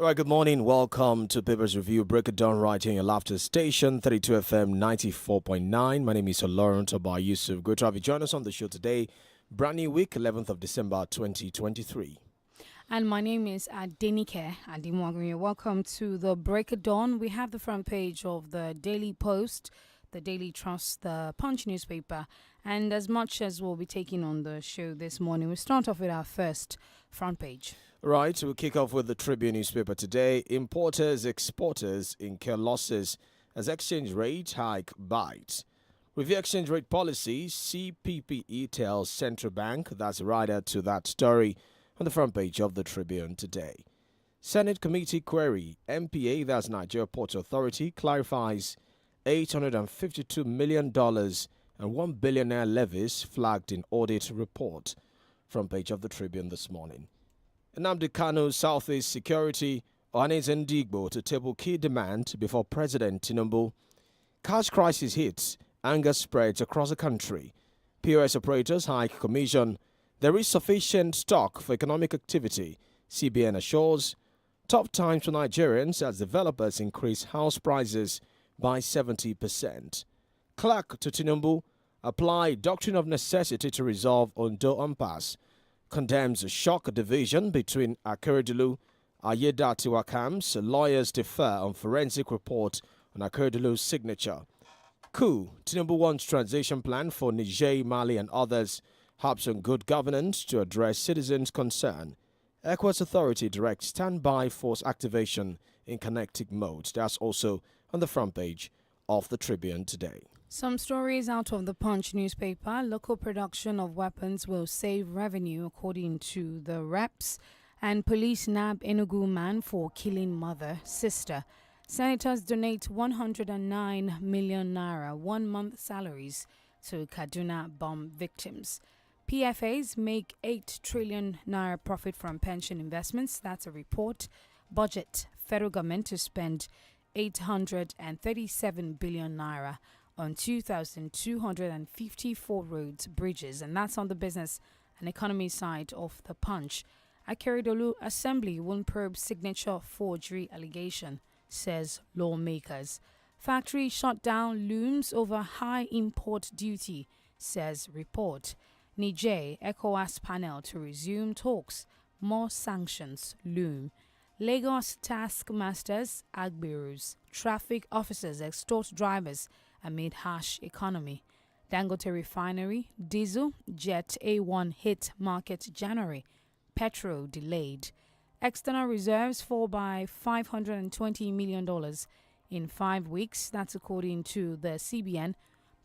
Right, good morning. Welcome to Papers Review. Break it down right here in your laughter station, 32 FM 94.9. My name is Oloruntoba Yusuf. Good to have you join us on the show today. Brand new week, 11th of December 2023. And my name is Adenike Ademuwagun. Welcome to the Break of Dawn. We have the front page of the Daily Post, the Daily Trust, the Punch newspaper, and as much as we'll be taking on the show this morning, we'll start off with our first front page. Right, we'll kick off with the Tribune newspaper today. Importers, exporters incur losses as exchange rate hike bites. Review exchange rate policy, CPPE tells central bank. That's right to that story on the front page of the Tribune today. Senate committee query, MPA, that's Nigeria Ports Authority, clarifies $852 million and 1 billionaire levies flagged in audit report. Front page of the Tribune this morning. Nnamdi Kanu Southeast Security, Ohanaeze Ndigbo to table key demand before President Tinubu. Cash crisis hits, anger spreads across the country. POS operators hike commission. There is sufficient stock for economic activity, CBN assures. Tough times for Nigerians as developers increase house prices by 70%. Clerk to Tinubu, apply doctrine of necessity to resolve Ondo impasse. Condemns a shock division between Akeredolu, Ayedatiwa camps. Lawyers defer on forensic report on Akeredolu's signature. Coup, Tinubu wants transition plan for Niger, Mali and others. Harps on good governance to address citizens' concern. ECOWAS Authority directs standby force activation in kinetic mode. That's also on the front page of the Tribune today. Some stories out of the Punch newspaper. Local production of weapons will save revenue, according to the reps. And police nab Enugu man for killing mother, sister. Senators donate 109 million naira, 1 month salaries to Kaduna bomb victims. PFAs make 8 trillion naira profit from pension investments. That's a report. Budget, federal government to spend 837 billion naira on 2,254 roads, bridges, and that's on the business and economy side of the Punch. Akeredolu Assembly won't probe signature forgery allegation, says lawmakers. Factory shut down looms over high import duty, says report. Niger, ECOWAS panel to resume talks, more sanctions loom. Lagos taskmasters, Agberos, traffic officers extort drivers amid harsh economy. Dangote refinery, diesel, jet A1 hit market January. Petrol delayed. External reserves fall by $520 million in 5 weeks. That's according to the CBN.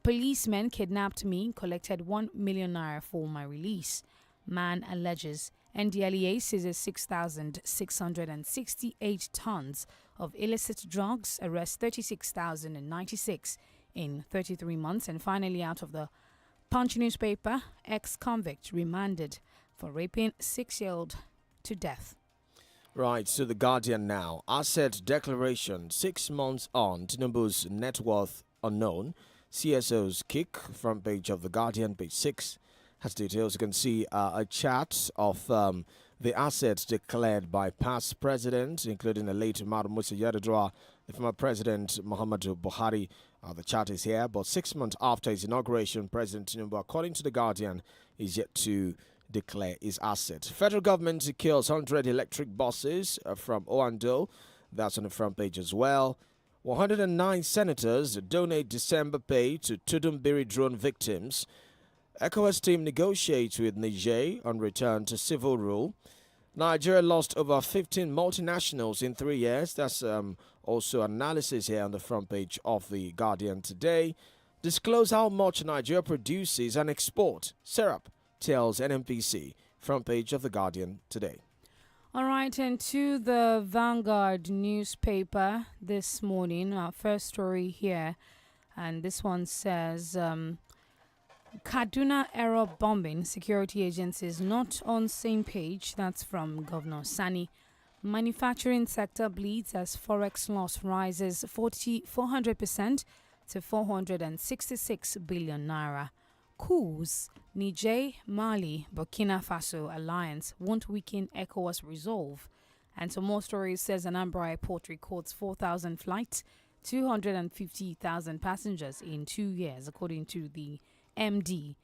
Policemen kidnapped me, collected 1 million naira for my release. Man alleges NDLEA seizes 6,668 tons of illicit drugs, arrests 36,096 in 33 months. And finally, out of the Punch newspaper, ex-convict remanded for raping 6-year-old to death. Right, so the Guardian now. Asset declaration, 6 months on, Tinubu's net worth unknown. CSO's kick, front page of the Guardian, page 6. Has details. You can see a chart of the assets declared by past presidents, including the late Madam Musa Yar'Adua, the former president Muhammadu Buhari. The chart is here, but 6 months after his inauguration, President Tinubu, according to the Guardian, is yet to declare his assets. Federal government secures 100 electric buses from Oando. That's on the front page as well. 109 senators donate December pay to Tudumbiri drone victims. ECOWAS team negotiates with Niger on return to civil rule. Nigeria lost over 15 multinationals in 3 years. That's also analysis here on the front page of the Guardian today. Disclose how much Nigeria produces and export. Syrup tells NMPC. Front page of the Guardian today. All right, and to the Vanguard newspaper this morning, our first story here, and this one says Kaduna error bombing, security agencies not on same page. That's from Governor Sani. Manufacturing sector bleeds as forex loss rises 400% to 466 billion naira. Coups, Niger, Mali, Burkina Faso alliance won't weaken ECOWAS resolve. And some more stories says Anambra Airport records 4,000 flights, 250,000 passengers in 2 years, according to the MD.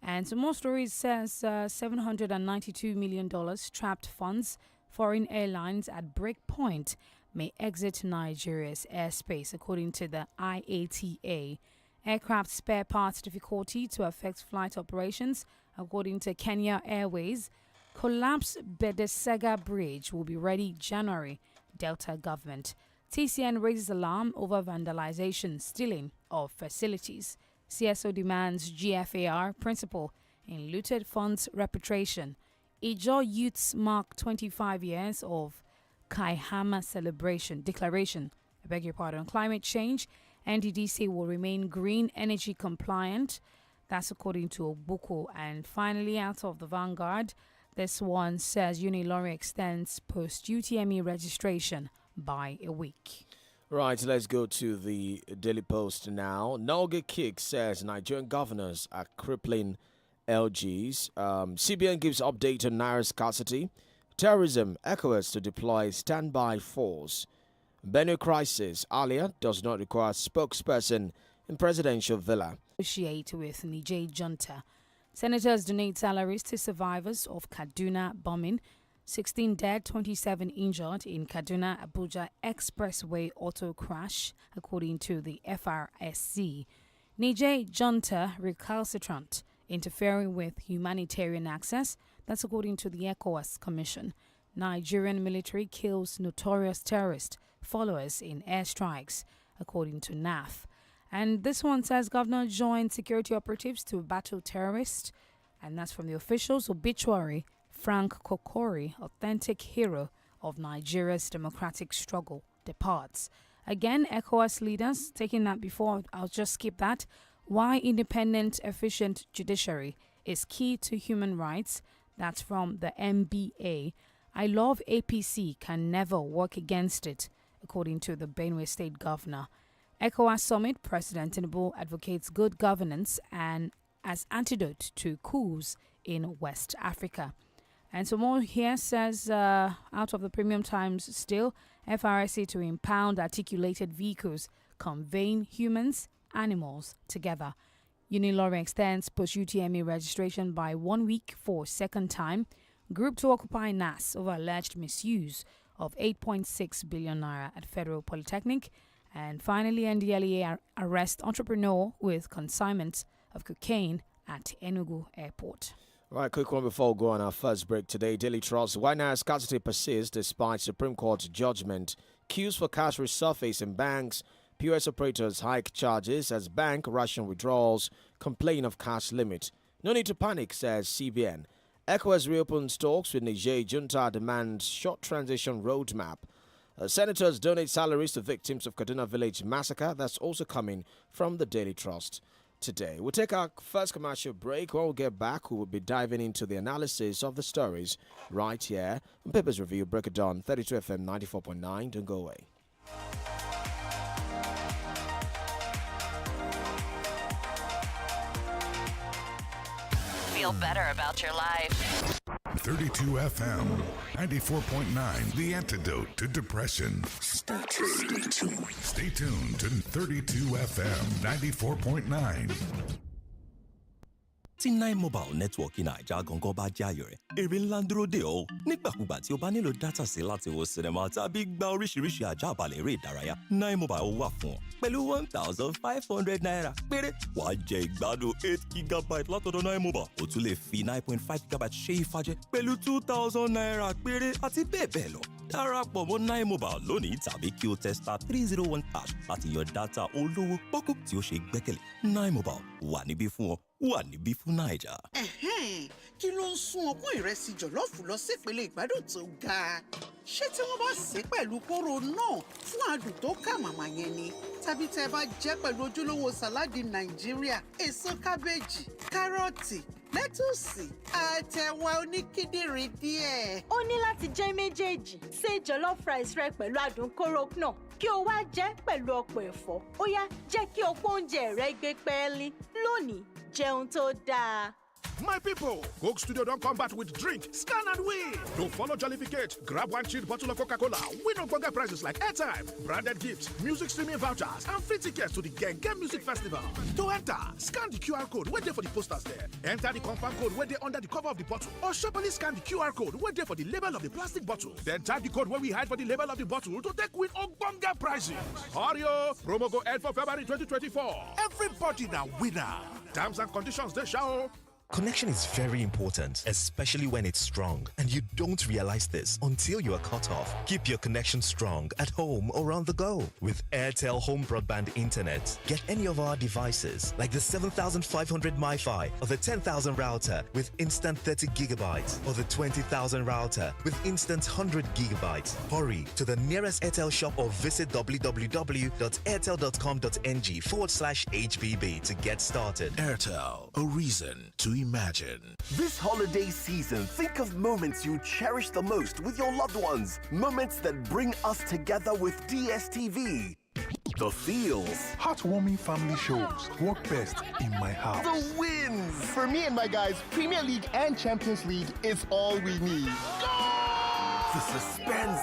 And some more stories says $792 million trapped funds. Foreign airlines at breakpoint may exit Nigeria's airspace, according to the IATA. Aircraft spare parts difficulty to affect flight operations, according to Kenya Airways. Collapsed Bedesega Bridge will be ready January, Delta government. TCN raises alarm over vandalization, stealing of facilities. CSO demands GFAR principle in looted funds repatriation. Ijaw youths mark 25 years of Kaihama declaration. I beg your pardon. Climate change. NDDC will remain green energy compliant. That's according to Obuko. And finally, out of the Vanguard, this one says Unilorry extends post-UTME registration by a week. Right, let's go to the Daily Post now. Noge Kick says Nigerian governors are crippling LGs. CBN gives update on Naira scarcity. Terrorism, ECOWAS to deploy standby force. Benue crisis, Alia does not require spokesperson in presidential villa. Negotiate with Niger junta. Senators donate salaries to survivors of Kaduna bombing. 16 dead, 27 injured in Kaduna-Abuja Expressway auto crash, according to the FRSC. Niger junta recalcitrant, interfering with humanitarian access. That's according to the ECOWAS Commission. Nigerian military kills notorious terrorist followers in airstrikes, according to NAF. And this one says governor joined security operatives to battle terrorists. And that's from the officials' obituary. Frank Kokori, authentic hero of Nigeria's democratic struggle, departs. Again, ECOWAS leaders, taking that before, I'll just skip that. Why independent, efficient judiciary is key to human rights. That's from the MBA. I love APC, can never work against it, according to the Benue State Governor. ECOWAS Summit, President Tinubu advocates good governance and as antidote to coups in West Africa. And some more here says, out of the Premium Times still, FRSC to impound articulated vehicles conveying humans, animals together. Unilorry extends post-UTME registration by 1 week for second time. Group to occupy NAS over alleged misuse of 8.6 billion naira at Federal Polytechnic. And finally, NDLEA arrest entrepreneur with consignment of cocaine at Enugu Airport. Right, quick one before we go on our first break today. Daily Trust. Why Naira scarcity persists despite Supreme Court judgment. Queues for cash resurface in banks. POS operators hike charges as bank ration withdrawals complain of cash limit. No need to panic, says CBN. ECOWAS reopens talks with Niger junta demands short transition roadmap. Senators donate salaries to victims of Kaduna Village massacre. That's also coming from the Daily Trust today. We'll take our first commercial break. When we get back, we will be diving into the analysis of the stories right here on Papers Review. Break it down, 32 FM 94.9. Don't go away. Feel better about your life. 32 FM 94.9, the antidote to depression. Stay tuned. Stay tuned to 32 FM 94.9. tí Nine Mobile Network Naija gangan bá jẹ́ ayọ̀ rẹ̀, èrè ńlá ń dúró dè ọ́. Nígbàkúgbà tí o bá nílò dátà sí láti wo sinimá tàbí gba oríṣiríṣi àjàbalẹ̀ eré ìdárayá, Nine Mobile wà fún ọ. Pẹ̀lú 1,500 naira péré, wàá jẹ ìgbádùn 8 gigabyte látọ̀dọ̀ Nine Mobile. O tún lè fi 9.5 gigabyte ṣe ìfàjẹ pẹ̀lú 2,000 naira péré àti bẹ́ẹ̀ bẹ́ẹ̀ lọ. Darapọ̀ mọ́ Nine Mobile lónìí tàbí kí o tẹ star 301 hash láti yan dátà olówó pọ́kú tí ó ṣe gbẹ́kẹ̀lé. Nine Mobile wà níbí fún ọ, wà níbí fún Naija. Kí ló ń sún ọpọ́n ìrẹsì jọ̀lọ́ọ̀fù lọ sí ìpele ìgbádùn tó ga? Ṣé tí wọ́n bá sè é pẹ̀lú kóró náà fún adùn tó kà màmá yẹn ni? Tàbí tẹ́ ẹ bá jẹ́ pẹ̀lú ojúlówó sàláàdì Nàìjíríà, èso kábéèjì, kárọ̀tì, lẹ́tùsì, àtẹ̀wà oníkíndìnrín díẹ̀. Ó ní láti jẹ́ méjèèjì. Ṣe jollof rice rẹ pẹ̀lú adùn kóró náà kí o wá jẹ́ pẹ̀lú ọ̀pọ̀ ẹ̀fọ́. Ó yá, jẹ́ kí ọ̀pọ̀ oúnjẹ rẹ gbé pẹ́ẹ́lí. Lónìí, jẹun tó dáa. My people, Coke Studio don't come back with drink, scan and win. To follow Jollificate, grab one chilled bottle of Coca-Cola, win on burger prizes like airtime, branded gifts, music streaming vouchers, and free tickets to the Genge Music Festival. To enter, scan the QR code wait there for the posters there. Enter the confirm code wait there under the cover of the bottle, or sharply scan the QR code wait there for the label of the plastic bottle. Then type the code where we hide for the label of the bottle to take win on burger prizes. Hurry, promo go end for February 2024. Everybody now winner. Terms and conditions they shall. Connection is very important, especially when it's strong, and you don't realize this until you are cut off. Keep your connection strong at home or on the go with INT'L Home Broadband Internet. Get any of our devices like the 7500 MiFi or the 10,000 router with instant 30 gigabytes or the 20,000 router with instant 100 gigabytes. Hurry to the nearest INT'L shop or visit www.airtel.com.ng/HBB to get started. INT'L, a reason to imagine. This holiday season, think of moments you cherish the most with your loved ones. Moments that bring us together with DSTV. The feels. Heartwarming family shows work best in my house. The wins. For me and my guys, Premier League and Champions League is all we need. The suspense.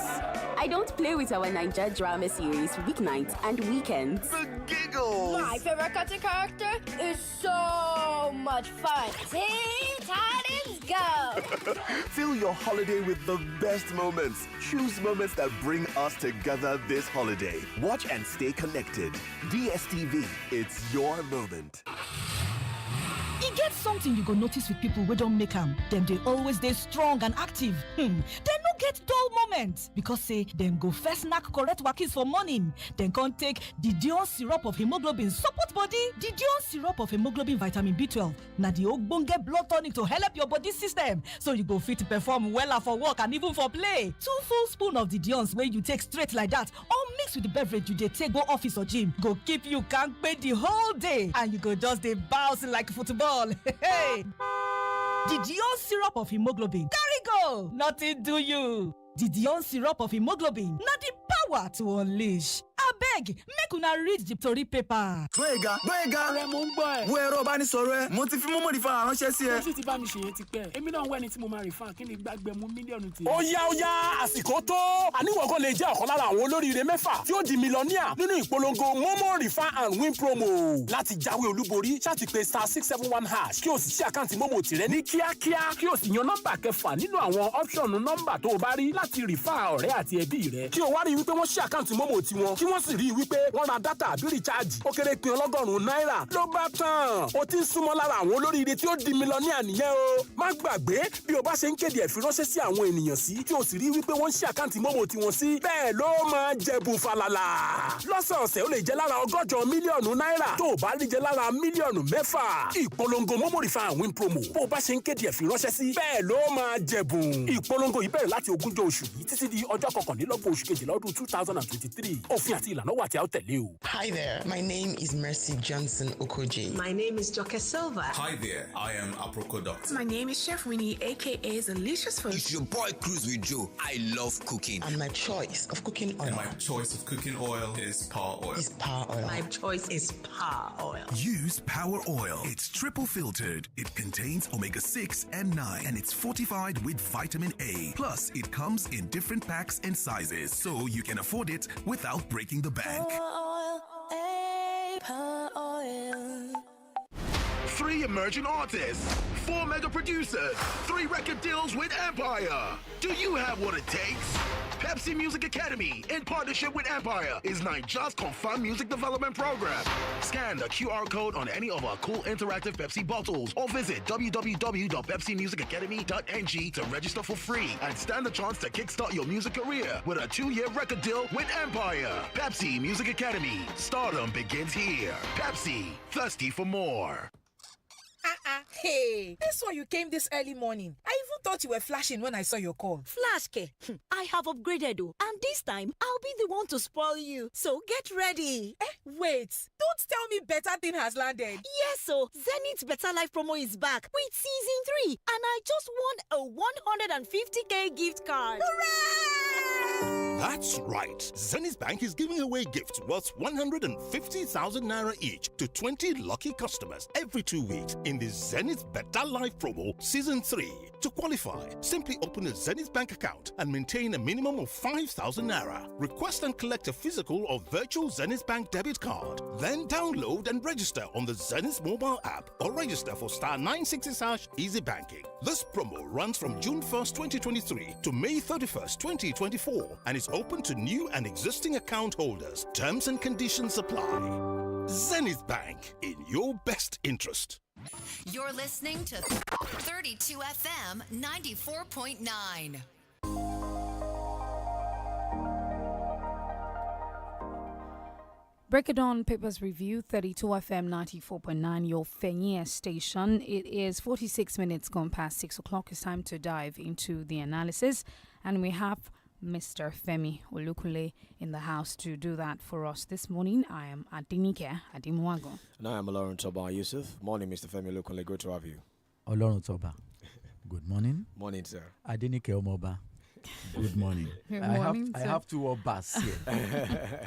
I don't play with our Niger drama series weeknights and weekends. The giggles. My favorite cartoon character is so much fun. Teen Titans Go! Fill your holiday with the best moments. Choose moments that bring us together this holiday. Watch and stay connected. DSTV, it's your moment. E get something you go notice with people wey don make am. Dem dey always dey strong and active. Dem no get dull moment because say dem go first knack correct wakis for morning. Dem con take the Dion syrup of hemoglobin support body. The Dion syrup of hemoglobin vitamin B12 na the ogbonge blood tonic to help your body system so you go fit perform wella for work and even for play. 2 full spoon of the Dion's wey you take straight like that or mix with the beverage you dey take go office or gym go keep you kampe the whole day and you go just dey bounce like football. Hey! The Dion syrup of hemoglobin. Carry go! Nothing do you. The Dion syrup of hemoglobin. Not the power to unleash. Abeg, make una read the tori paper. Gbéga, rẹ̀ mò ń gbọ́ ẹ̀. Wo ẹ̀rọ ìbánisọ̀rọ̀ ẹ̀, mo ti fi mọ́mọ́ rìfà ránṣẹ́ sí ẹ. Ó sì ti bá mi ṣe é ti pẹ́. Èmi náà ń wẹ́ni tí mo máa rìfà kí ni gbàgbé mu mílíọ̀nù ti. Ó yá, àsìkò tó. Àníwọ̀ kan lè jẹ́ ọ̀kan lára àwọn olóríire mẹ́fà tí ó di mílíọ̀nìà nínú ìpolongo Momo Refer and Win promo. Láti jáwé olúborí, ṣáà ti pe *671# kí o sì ṣí àkáǹtì Momo tìrẹ ní kíákíá kí o sì yan nọ́mbà kẹfà nínú àwọn ọ́pṣọ̀nù nọ́mbà tó o bá rí láti rìfà ọ̀rẹ́ àti ẹbí rẹ. Kí o wá rí wípé wọ́n ṣí àkáǹtì Momo tiwọn kí wọ́n sì rí wípé wọ́n ra dátà àbí rìchaàjì ó kéré pin ọlọ́gọ́rùn-ún náírà ló bá tán. O ti ń súnmọ́ lára àwọn olóríire tí ó di mílíọ̀nìà nìyẹn o. Má gbàgbé bí o bá ṣe ń kéde ẹ̀fíránṣẹ́ sí àwọn ènìyàn sí tí o sì rí wípé wọ́n ń ṣí àkáǹtì Momo tiwọn sí bẹ́ẹ̀ ló máa jẹ̀bù falala. Lọ́sọ̀ọ̀sẹ̀ ó lè jẹ́ lára 100 mílíọ̀nù náírà tó o bá rí jẹ́ lára mílíọ̀nù 6. Ìpolongo Momo Refer and Win promo bó o bá ṣe ń kéde ẹ̀fíránṣẹ́ sí bẹ́ẹ̀ ló máa jẹ̀bù. Ìpolongo yìí bẹ̀rẹ̀ láti 20 oṣù yìí títí di ọjọ́ 21 oṣù kejìlá ọdún 2023. Òfin àti ìlànà wà tí a ó tẹ̀lé o. Hi there, my name is Mercy Johnson Okoji. My name is Joke Silva. Hi there, I am Aproko Doctor. My name is Chef Winnie, aka Delicious Food. It's your boy Cruz with Joe. I love cooking. And my choice of cooking oil. And my choice of cooking oil is Power Oil. Is Power Oil. My choice is Power Oil. Use Power Oil. It's triple filtered. It contains omega-6 and 9, and it's fortified with vitamin A. Plus, it comes in different packs and sizes, so you can afford it without breaking the bank. Power Oil. 3 emerging artists, 4 mega producers, 3 record deals with Empire. Do you have what it takes? Pepsi Music Academy, in partnership with Empire, is Nigeria's confirmed music development program. Scan the QR code on any of our cool interactive Pepsi bottles or visit www.pepsimusicacademy.ng to register for free and stand a chance to kickstart your music career with a 2-year record deal with Empire. Pepsi Music Academy. Stardom begins here. Pepsi, thirsty for more. Hey, that's why you came this early morning. I even thought you were flashing when I saw your call. Flash, Ke. I have upgraded, and this time I'll be the one to spoil you. So get ready. Wait, don't tell me better thing has landed. Yes, so Zenith Better Life promo is back with season 3, and I just won a 150k gift card. Hooray! That's right. Zenith Bank is giving away gifts worth 150,000 naira each to 20 lucky customers every 2 weeks in the Zenith Better Life promo Season 3. To qualify, simply open a Zenith Bank account and maintain a minimum of 5,000 naira. Request and collect a physical or virtual Zenith Bank debit card. Then download and register on the Zenith mobile app or register for *960# Easy Banking. This promo runs from June 1st, 2023 to May 31st, 2024 and is open to new and existing account holders. Terms and conditions apply. Zenith Bank, in your best interest. You're listening to 32 FM 94.9. Break it on Papers Review, 32 FM 94.9, your Fenye station. It is 46 minutes gone past 6 o'clock. It's time to dive into the analysis. And we have Mr. Femi Olukule in the house to do that for us this morning. I am Adenike Ademuwagun. And I am Oloruntoba Yusuf. Morning, Mr. Femi Olukule. Good to have you. Oloruntoba. Good morning. Morning, sir. Adenike Omoba. Good morning. Good morning, I have two Obas here.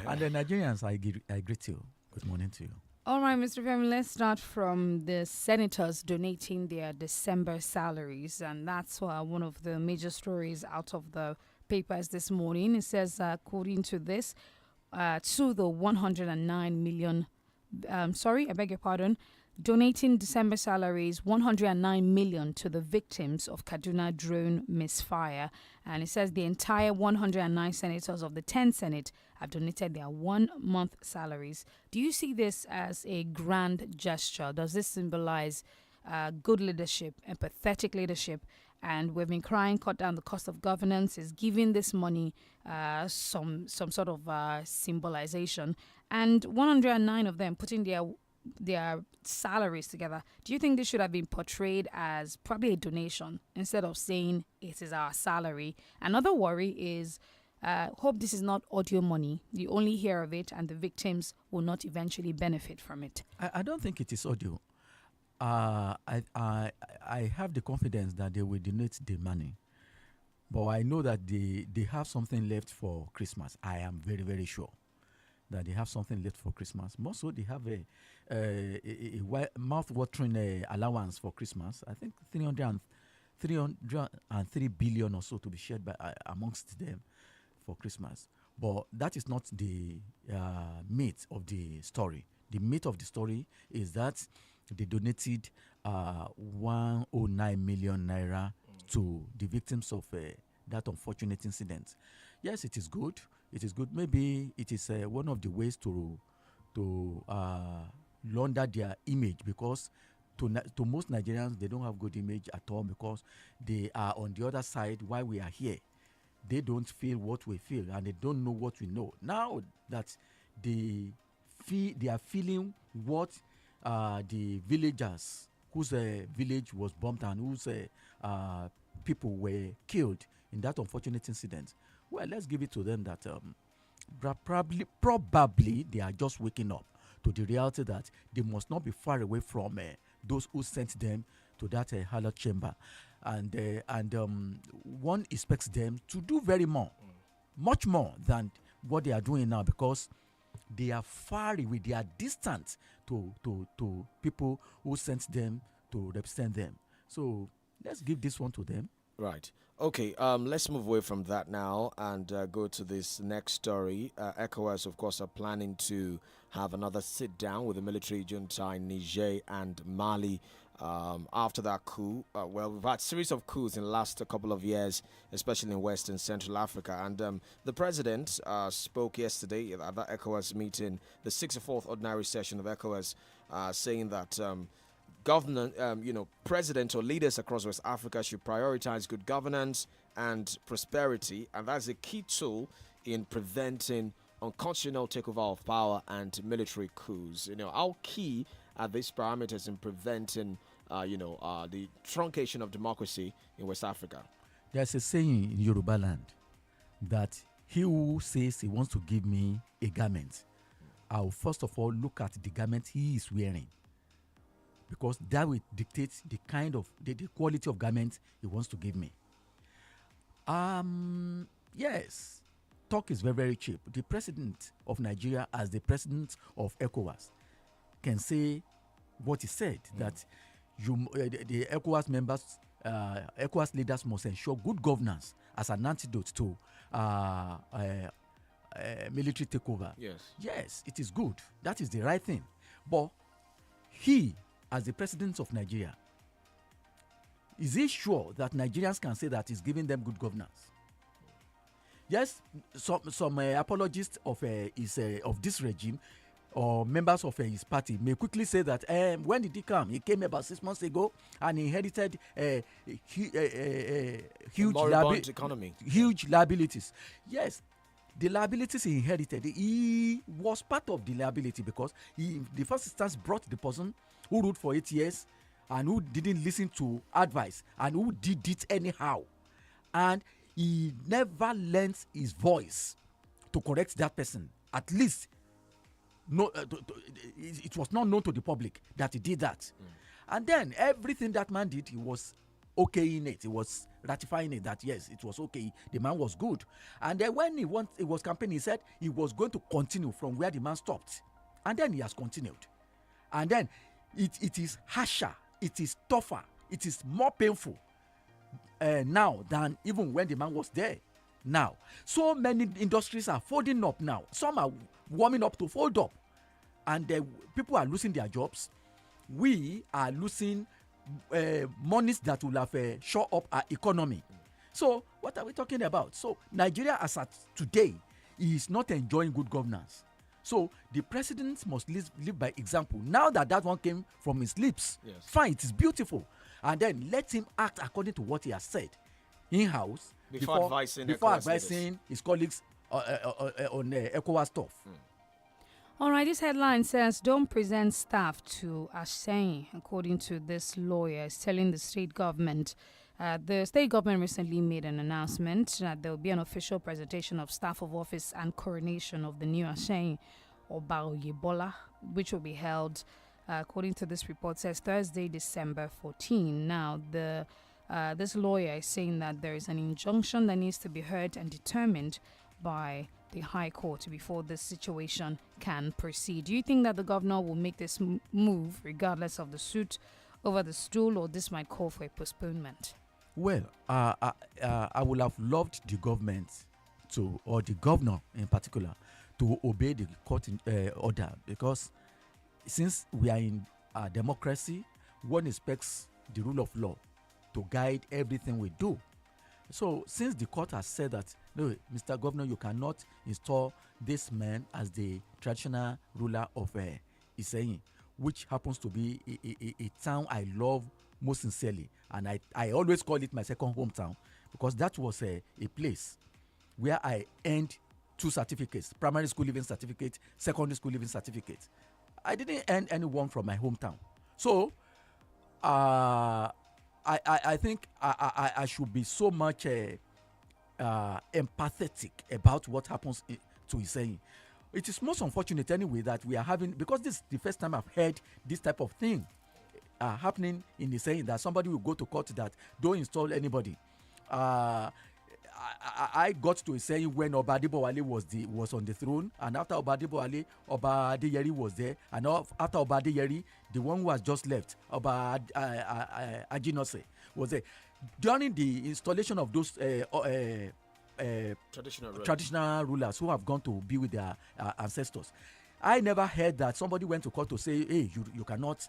And the Nigerians, I greet you. Good morning to you. All right, Mr. Femi, let's start from the senators donating their December salaries. And that's one of the major stories out of the papers this morning. It says, according to this, to the 109 million, donating December salaries 109 million to the victims of Kaduna drone misfire. And it says the entire 109 senators of the 10 Senate have donated their 1 month salaries. Do you see this as a grand gesture? Does this symbolize good leadership, empathetic leadership? And we've been crying, cut down the cost of governance, is giving this money some sort of symbolization. And 109 of them putting their salaries together. Do you think this should have been portrayed as probably a donation instead of saying it is our salary? Another worry is, hope this is not audio money. You only hear of it and the victims will not eventually benefit from it. I don't think it is audio. I have the confidence that they will donate the money, but I know that they have something left for Christmas. I am very, very sure that they have something left for Christmas. More so, they have a mouth-watering allowance for Christmas. I think 303 billion or so to be shared by amongst them for Christmas. But that is not the meat of the story. The meat of the story is that they donated 109 million naira to the victims of that unfortunate incident. Yes, it is good. It is good. Maybe it is one of the ways to launder their image, because to most Nigerians, they don't have good image at all, because they are on the other side while we are here. They don't feel what we feel, and they don't know what we know. Now that they are feeling what the villagers whose village was bombed and whose people were killed in that unfortunate incident. Well, let's give it to them that probably they are just waking up to the reality that they must not be far away from those who sent them to that hallowed chamber, and one expects them to do much more than what they are doing now, because they are far away, they are distant to people who sent them to represent them. So let's give this one to them. Right. Okay, let's move away from that now and go to this next story. ECOWAS, of course, are planning to have another sit-down with the military junta in Niger and Mali after that coup. Well, we've had a series of coups in the last couple of years, especially in West and Central Africa. And the president spoke yesterday at that ECOWAS meeting, the 64th ordinary session of ECOWAS, saying that president or leaders across West Africa should prioritize good governance and prosperity, and that's a key tool in preventing unconstitutional takeover of power and military coups. How key are these parameters in preventing, the truncation of democracy in West Africa? There's a saying in Yoruba land that he who says he wants to give me a garment, I'll first of all look at the garment he is wearing, because that will dictate the kind of the quality of garment he wants to give me. Yes, talk is very, very cheap. The president of Nigeria, as the president of ECOWAS, can say what he said, that the ECOWAS members, ECOWAS leaders must ensure good governance as an antidote to military takeover. Yes, it is good. That is the right thing. But he, as the president of Nigeria, is he sure that Nigerians can say that he's giving them good governance? Yes, some apologists of this regime or members of his party may quickly say that when did he come? He came about 6 months ago and he inherited huge liabilities. Yes, the liabilities he inherited, he was part of the liability because he, in the first instance, brought the person who ruled for 8 years and who didn't listen to advice and who did it anyhow. And he never lent his voice to correct that person. At least, it was not known to the public that he did that. And then everything that man did, he was okay in it. He was ratifying it that yes, it was okay. The man was good. And then when he was campaigning, he said he was going to continue from where the man stopped. And then he has continued. And then it is harsher, it is tougher, it is more painful now than even when the man was there. Now, so many industries are folding up now. Some are warming up to fold up. And people are losing their jobs. We are losing monies that will have shore up our economy. So what are we talking about? So Nigeria as at today is not enjoying good governance. So the president must live by example. Now that one came from his lips, fine, it is beautiful. And then let him act according to what he has said in-house before advising his colleagues on ECOWAS stuff. All right, this headline says, don't present staff to Ashain, according to this lawyer, is telling the state government. The state government recently made an announcement that there will be an official presentation of staff of office and coronation of the new Ashain Oba Oyebola, which will be held, according to this report, says Thursday, December 14. Now, this lawyer is saying that there is an injunction that needs to be heard and determined by the High Court before this situation can proceed. Do you think that the governor will make this move regardless of the suit over the stool, or this might call for a postponement? Well, I would have loved the government to, or the governor in particular, to obey the court order, because since we are in a democracy, one expects the rule of law to guide everything we do. So since the court has said that, no, Mr. Governor, you cannot install this man as the traditional ruler of Iseyin, which happens to be a town I love most sincerely. And I always call it my second hometown, because that was a place where I earned 2 certificates, primary school living certificate, secondary school living certificate. I didn't earn any one from my hometown. So I think I should be so much empathetic about what happens to Iseyin. It is most unfortunate anyway that we are having, because this is the first time I've heard this type of thing happening in Iseyin, that somebody will go to court that don't install anybody. I got to Iseyin when Oba Adebowale was on the throne, and after Oba Adebowale, Oba Adeyeri was there, and after Oba Adeyeri, the one who has just left, Oba Ajinose, was there. During the installation of those traditional rulers who have gone to be with their ancestors, I never heard that somebody went to court to say, hey, you cannot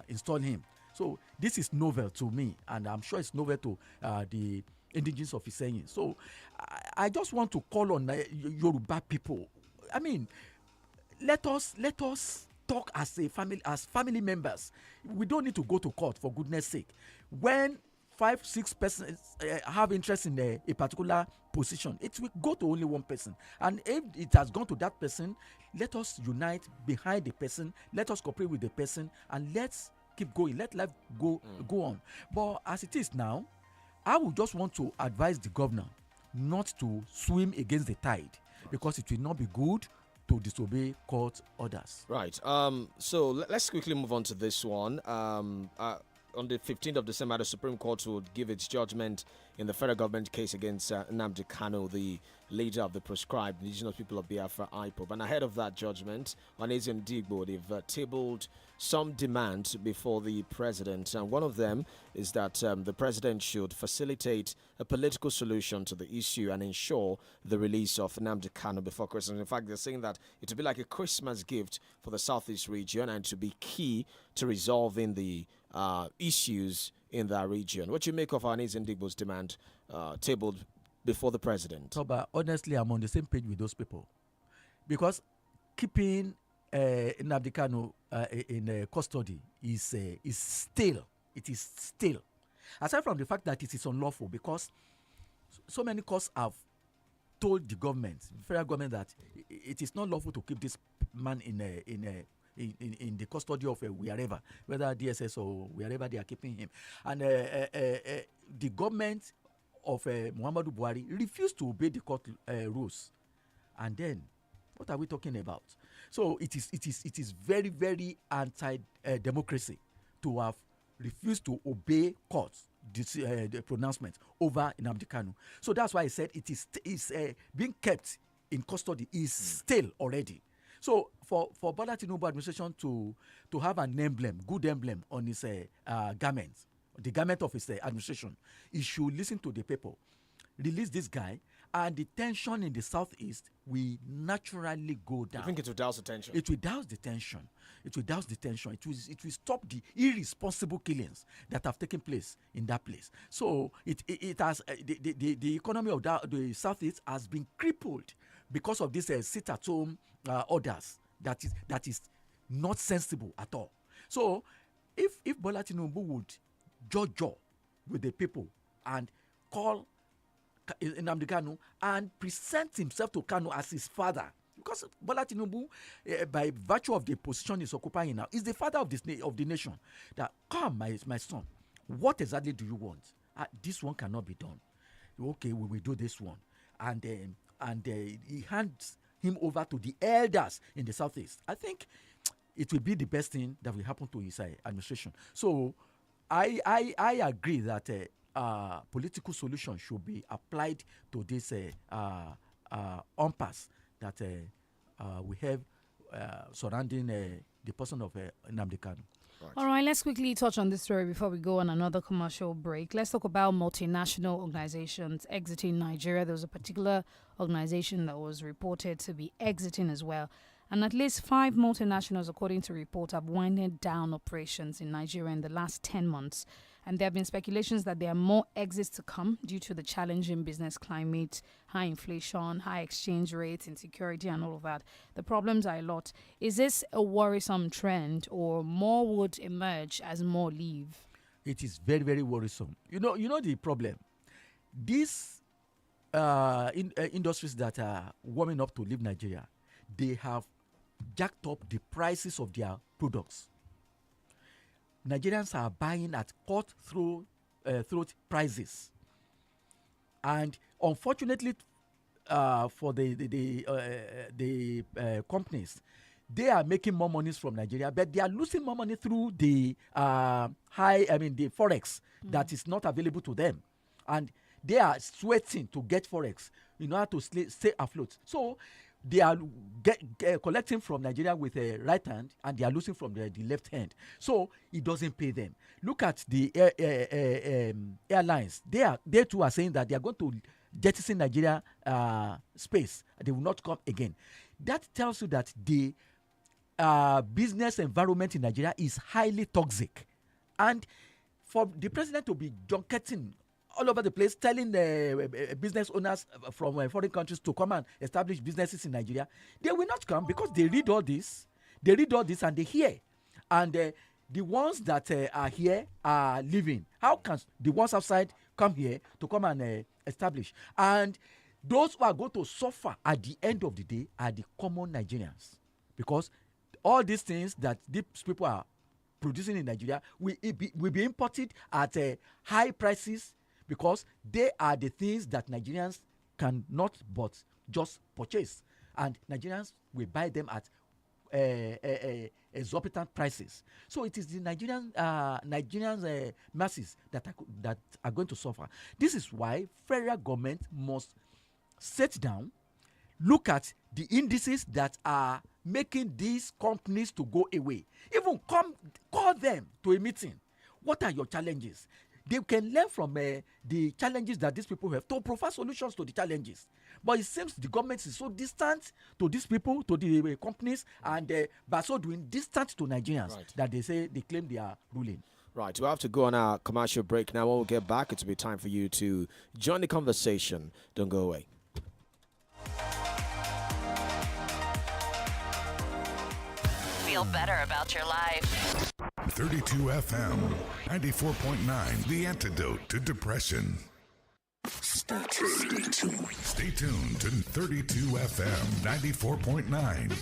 install him. So this is novel to me, and I'm sure it's novel to the indigenous of Iseyin. So I just want to call on Yoruba people. I mean, let us talk as a family, as family members. We don't need to go to court, for goodness sake. When 5-6 persons have interest in a particular position, it will go to only one person. And if it has gone to that person, let us unite behind the person, let us cooperate with the person, and let's keep going, let life go on. But as it is now, I would just want to advise the governor not to swim against the tide, because it will not be good to disobey court orders. Right. So let's quickly move on to this one. on the 15th of December, the Supreme Court would give its judgment in the federal government case against Nnamdi Kanu, the leader of the proscribed indigenous people of Biafra, IPOB. And ahead of that judgment, on Digbo, they've tabled some demands before the president. And one of them is that the president should facilitate a political solution to the issue and ensure the release of Nnamdi Kanu before Christmas. In fact, they're saying that it will be like a Christmas gift for the Southeast region and to be key to resolving the issues in that region. What do you make of Anis Ndigbo's demand tabled before the president? Toba, honestly, I'm on the same page with those people. Because keeping Nnamdi Kanu in custody is still, it is still. Aside from the fact that it is unlawful, because so many courts have told the government, the federal government, that it is not lawful to keep this man in the custody of wherever, whether DSS or wherever they are keeping him. And the government of Muhammadu Buhari refused to obey the court rules. And then, what are we talking about? So it is very, very anti-democracy to have refused to obey courts the pronouncement over Nnamdi Kanu. So that's why I said it is being kept in custody is still already. So for Bola Tinubu administration to have an emblem, good emblem on his garment, the garment of his administration, he should listen to the people, release this guy, and the tension in the southeast will naturally go down. I think it will douse the tension. It will douse the tension. It will douse the tension. It will stop the irresponsible killings that have taken place in that place. So it has the economy of the southeast has been crippled because of this sit-at-home orders that is not sensible at all. So if Bola Tinubu would judge with the people and call Nnamdi Kanu and present himself to Kanu as his father, because Bola Tinubu, by virtue of the position he's occupying now, is the father of the nation. That, come, my son, what exactly do you want? This one cannot be done. Okay, we will do this one, and he hands him over to the elders in the southeast. I think it will be the best thing that will happen to his administration. So I agree that political solution should be applied to this impasse that we have surrounding the person of Nnamdi Kanu. All right, let's quickly touch on this story before we go on another commercial break. Let's talk about multinational organizations exiting Nigeria. There was a particular organization that was reported to be exiting as well. And at least 5 multinationals, according to reports, have winded down operations in Nigeria in the last 10 months. And there have been speculations that there are more exits to come due to the challenging business climate, high inflation, high exchange rates, insecurity, and all of that. The problems are a lot. Is this a worrisome trend, or more would emerge as more leave? It is very, very worrisome. You know the problem. These industries that are warming up to leave Nigeria, they have jacked up the prices of their products. Nigerians are buying at cutthroat prices, and unfortunately for the companies, they are making more money from Nigeria, but they are losing more money through the the forex that is not available to them, and they are sweating to get forex in order to stay afloat. So they are collecting from Nigeria with a right hand, and they are losing from the left hand. So it doesn't pay them. Look at the airlines. They too are saying that they are going to jettison Nigeria space. They will not come again. That tells you that the business environment in Nigeria is highly toxic. And for the president to be junketing all over the place, telling the business owners from foreign countries to come and establish businesses in Nigeria, they will not come because they read all this. They read all this and they hear. And the ones that are here are leaving. How can the ones outside come here to come and establish? And those who are going to suffer at the end of the day are the common Nigerians. Because all these things that these people are producing in Nigeria will be imported at high prices, because they are the things that Nigerians cannot but just purchase, and Nigerians will buy them at exorbitant prices. So it is the Nigerians masses that are going to suffer. This is why federal government must sit down, look at the indices that are making these companies to go away. Even call them to a meeting. What are your challenges? They can learn from the challenges that these people have to provide solutions to the challenges. But it seems the government is so distant to these people, to the companies, and by so doing distant to Nigerians that they claim they are ruling. Right, we'll have to go on our commercial break now. When we get back, it'll be time for you to join the conversation. Don't go away. Feel better about your life. 32 FM, 94.9, the antidote to depression. Stay tuned. Stay tuned to 32 FM, 94.9.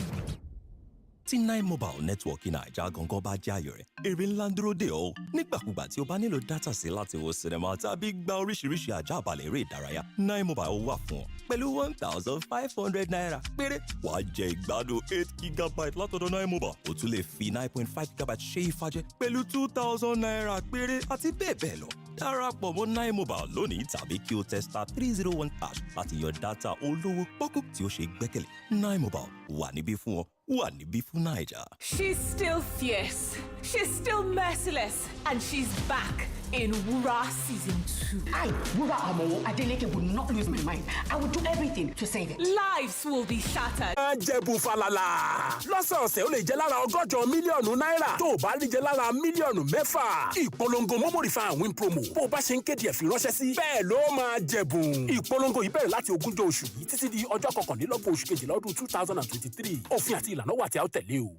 tí 9 mobile network naija gangan bá jáyọ rẹ̀ èrè ńlá ń dúró dè ọ́ nígbàkúgbà tí o bá nílò dátà sí láti wo sinimá tàbí gba oríṣiríṣi àjàbalẹ̀ eré ìdárayá 9 mobile wà fún ọ pẹ̀lú 1,500 naira péré wàá jẹ ìgbádùn 8 gigabyte látọ̀dọ̀ 9 mobile o tún lè fi 9.5 gigabyte ṣe ìfàjẹ pẹ̀lú 2,000 naira péré àti bẹ́ẹ̀ bẹ́ẹ̀ lọ darapọ̀ mọ́ 9 mobile lónìí tàbí kí o tẹ star 301 hash láti yan dátà olówó pọ́kú tí o ṣe gbẹ́kẹ̀lé 9 mobile wà níbí fún ọ wà níbí fún Naija. She's still fierce, she's still merciless, and she's back in Wura Season 2. Wura Adenike will not lose my mind. I will do everything to save it. Lives will be shattered. Ajẹ́bù falala. Lọ́sọ̀ọ̀sẹ̀ ó lè jẹ́ lára ọgọ́jọ mílíọ̀nù náírà. Tó o bá rí jẹ́ lára mílíọ̀nù mẹ́fà. Ìpolongo Momo Refa and Win promo. Bó o bá ṣe ń kéde ẹ̀fìn ránṣẹ́ sí. Bẹ́ẹ̀ ló máa jẹ̀bùn. Ìpolongo yìí bẹ̀rẹ̀ láti ogúnjọ́ oṣù yìí títí di ọjọ́ kọkànlélọ́gbọ̀n oṣù kejìlá ọdún 2023. Òfin àti ìlànà wà tí a ó tẹ̀lé o.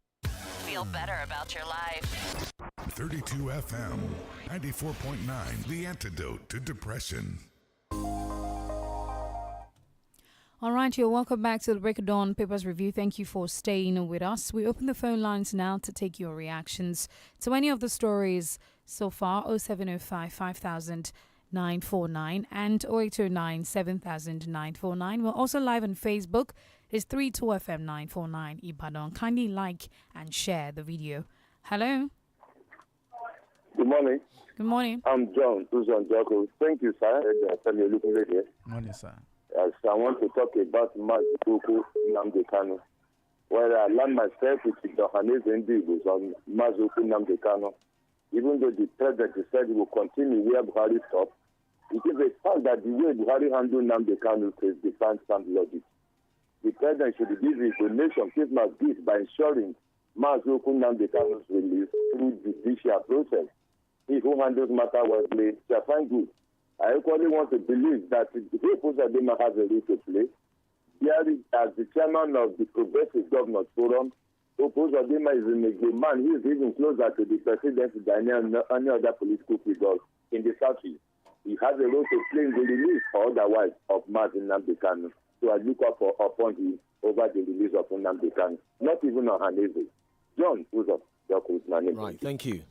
Feel better about your life. 32 FM, 94.9, the antidote to depression. All right, you're welcome back to the Break of Dawn Papers Review. Thank you for staying with us. We open the phone lines now to take your reactions to any of the stories so far. 0705 5000 949 and 0809 7949. We're also live on Facebook. It's 32FM 949 Ibadan. Kindly like and share the video. Hello. Good morning. Good morning. I'm John, who's on Joko. Thank you, sir. You're looking right here. Morning, sir. Yes, I want to talk about Mazuku Namdekano. Where I land myself with the Johannes Ndigus on Mazuku Namdekano. Even though the president said he will continue where Buhari stopped, it is a fact that the way Buhari handled Namdekano is defiant sound logic. The president should give his donation Christmas gift by ensuring Mazuku Namdekano's release through the judicial process. He who handles matter wisely shall find good. I equally want to believe that the Adema has a role to play. There is, as the chairman of the Progressive Governors Forum, Adema is a good man. He is even closer to the presidency than any other political figure in the Southeast. He has a role to play in the release or otherwise of Mazin Namdekano. So I look up upon him over the release of Nnamdi Kanu. Not even on Haneze. John, who's up? Right, thank you.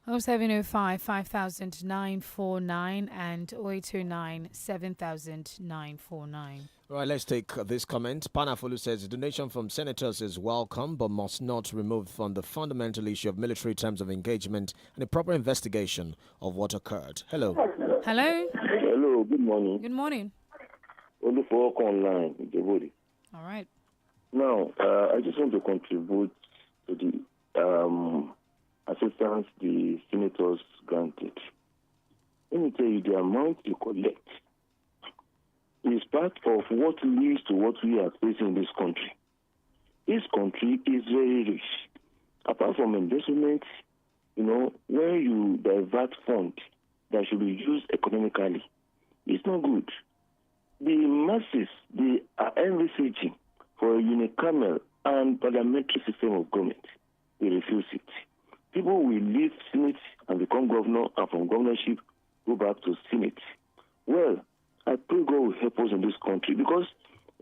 0705 5000 949 and 0829 7000 949. Right, let's take this comment. Panafolu says donation from senators is welcome but must not remove from the fundamental issue of military terms of engagement and a proper investigation of what occurred. Hello. Hello. Hello, good morning. Good morning. Only for work online, Djibouti. All right. Now, I just want to contribute to the assistance the senators granted. Let me tell you, the amount you collect is part of what leads to what we are facing in this country. This country is very rich. Apart from investment, when you divert funds that should be used economically, it's not good. The masses, they are envisaging for a unicameral and parliamentary system of government. They refuse it. People will leave Senate and become governor, and from governorship go back to Senate. Well, I pray God will help us in this country because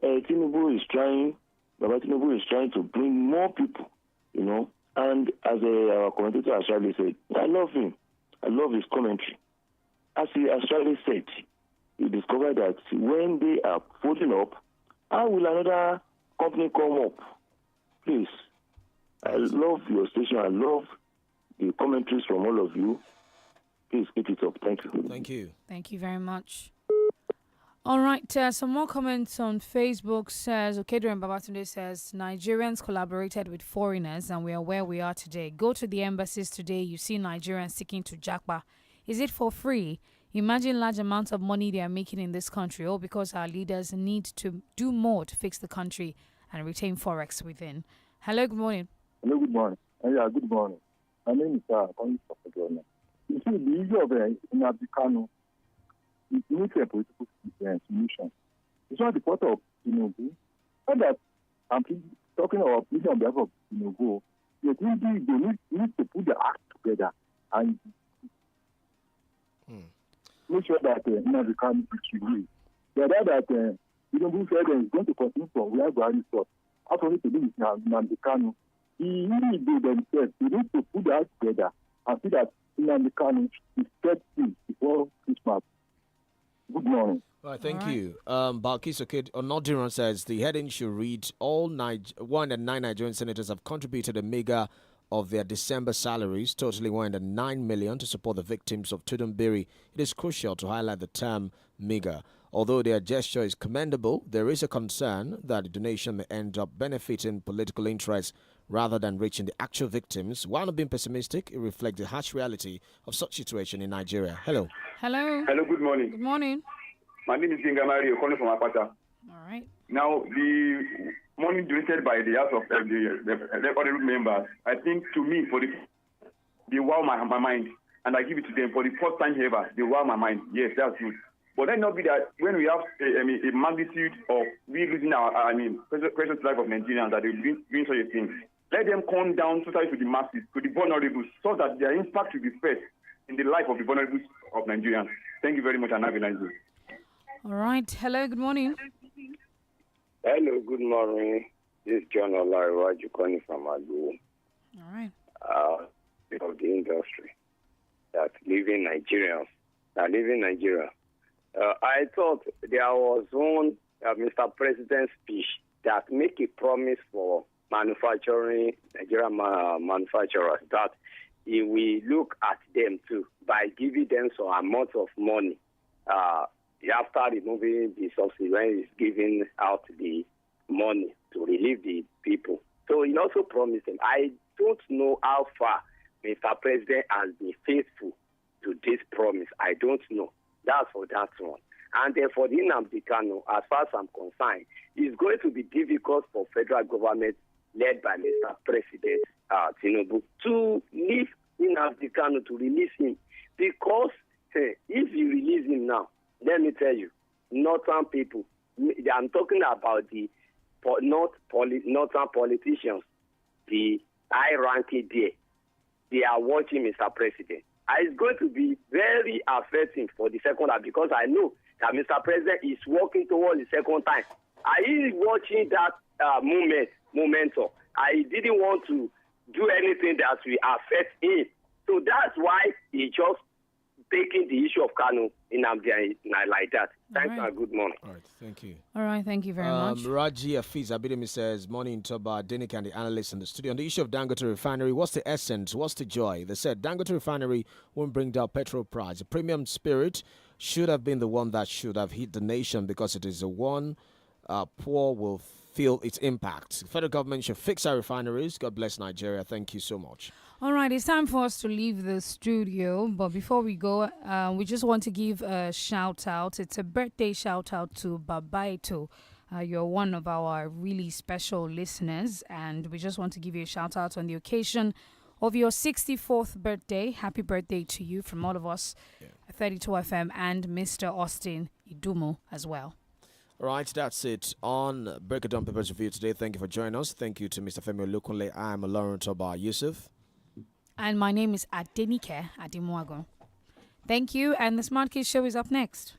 Baba Tinubu is trying to bring more people, and as our commentator Australia said, I love him. I love his commentary. As Australia said, you discover that when they are folding up, how will another company come up? Please, I love your station. I love the commentaries from all of you. Please keep it up. Thank you. Thank you. Thank you very much. All right, some more comments on Facebook says, Okedre Babatunde says, Nigerians collaborated with foreigners and we are where we are today. Go to the embassies today, you see Nigerians seeking to jackpot. Is it for free? Imagine large amounts of money they are making in this country, all because our leaders need to do more to fix the country and retain forex within. Hello, good morning. Hello, good morning. Yeah, good morning. My name is calling from the government. You see, the issue of Nnamdi Kanu is not a political solution. It's not the part of Tinubu. Not that I'm talking about pleading on behalf of Tinubu. They need to put the act together and make sure that Nnamdi Kanu is released. The other that Tinubu said is going to continue from where Buhari stopped. How to do with Nnamdi Kanu? They need to put that together and see that Nnamdi Kanu is set free before Christmas. Good morning. All right, thank you. Balkis Onodiran says the heading should read, all 109 Nigerian senators have contributed a meager of their December salaries, totally 109 million, to support the victims of Tudunbiri. It is crucial to highlight the term meager. Although their gesture is commendable, there is a concern that the donation may end up benefiting political interests rather than reaching the actual victims. While not being pessimistic, it reflects the harsh reality of such situation in Nigeria. Hello. Hello. Hello, good morning. Good morning. My name is Gengamari, calling from Apata. All right. Now, the money donated by the House of the other members, I think to me, they wow my mind, and I give it to them for the first time ever. They wow my mind. Yes, that's good. But let not be that when we have a magnitude of we losing our, precious life of Nigerians, that they doing such a thing. Let them come down totally to the masses, to the vulnerable, so that their impact will be felt in the life of the vulnerable of Nigerians. Thank you very much, and have a nice day. All right. Hello, good morning. Hello, good morning. This is John Oloruntoba calling from Agu. All right. Of the industry that live in Nigeria. I thought there was one Mr. President speech that make a promise for manufacturing Nigerian manufacturers that he will look at them too by giving them some amount of money after removing the subsidy when he's giving out the money to relieve the people. So he also promised them. I don't know how far Mr. President has been faithful to this promise. I don't know. That's for that one. And then for the Nnamdi Kanu, as far as I'm concerned, it's going to be difficult for federal government led by Mr. President Tinubu to leave Nnamdi Kanu, to release him. Because if you release him now, let me tell you, northern people, I'm talking about the northern politicians, the high-ranking there, they are watching Mr. President. It's going to be very affecting for the second half because I know that Mr. President is working towards the second time. I is watching that momentum. I didn't want to do anything that will affect him. So that's why he just taking the issue of Kanu in Abia like that. Thanks and good morning. All right, thank you. All right, thank you very much. Raji Afiz Abidemi says, morning Toba, Adenike and the analysts in the studio. On the issue of Dangote Refinery, what's the essence? What's the joy? They said Dangote Refinery won't bring down petrol price. The premium spirit should have been the one that should have hit the nation because it is the one poor will feel its impact. The federal government should fix our refineries. God bless Nigeria. Thank you so much. All right, it's time for us to leave the studio. But before we go, we just want to give a shout out. It's a birthday shout out to Babaito. You're one of our really special listeners, and we just want to give you a shout out on the occasion of your 64th birthday. Happy birthday to you from all of us at 32 FM and Mr. Austin Idumo as well. All right, that's it on Break It Down Papers Review today. Thank you for joining us. Thank you to Mr. Femi Olukunle. I'm Oloruntoba Yusuf. And my name is Adenike Ademuwagun. Thank you, and the Smart Kids Show is up next.